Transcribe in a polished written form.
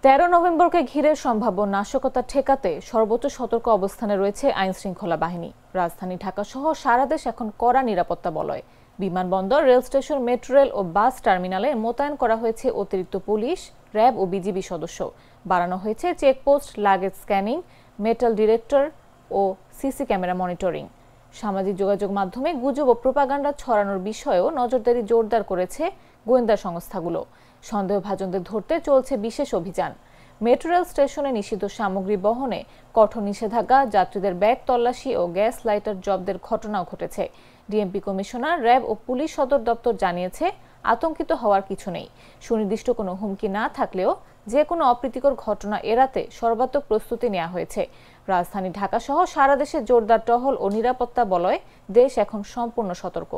13 নভেম্বরকে ঘিরে সম্ভাব্য নাশকতা ঠেকাতে সর্বোচ্চ সতর্ক অবস্থানে রয়েছে আইনশৃঙ্খলা বাহিনী। রাজধানী ঢাকা সহ সারা দেশ এখন কড়া নিরাপত্তা বলয়। বিমানবন্দর, রেল স্টেশন, মেট্রো রেল ও বাস টার্মিনালে মোতায়েন করা হয়েছে অতিরিক্ত পুলিশ, র্যাব ও বিজিবি সদস্য। বাড়ানো হয়েছে checkpost, luggage scanning, metal detector ও সিসি ক্যামেরা মনিটরিং। সামাজিক যোগাযোগ মাধ্যমে গুজব ও প্রোপাগান্ডা ছড়ানোর বিষয়েও নজরদারি জোরদার করেছে গোয়েন্দা সংস্থাগুলো। সন্দেহভাজনদের ধরতে চলছে বিশেষ অভিযান। মেট্রো রেল স্টেশনে নিষিদ্ধ সামগ্রী বহনে কঠোর নিষেধাজ্ঞা, যাত্রীদের ব্যাগ তল্লাশি ও গ্যাস লাইটার জব্দের ঘটনাও ঘটেছে। ডিএমপি কমিশনার, র্যাব ও পুলিশ সদর দপ্তর জানিয়েছে, আতঙ্কিত হওয়ার কিছু নেই। সুনির্দিষ্ট কোনো হুমকি না থাকলেও যে কোনো অপ্রীতিকর ঘটনা এড়াতে সর্বাত্মক প্রস্তুতি নেওয়া হয়েছে। রাজধানী ঢাকা সহ সারা দেশে জোরদার টহল ও নিরাপত্তা বলয়ে দেশ এখন সম্পূর্ণ সতর্ক।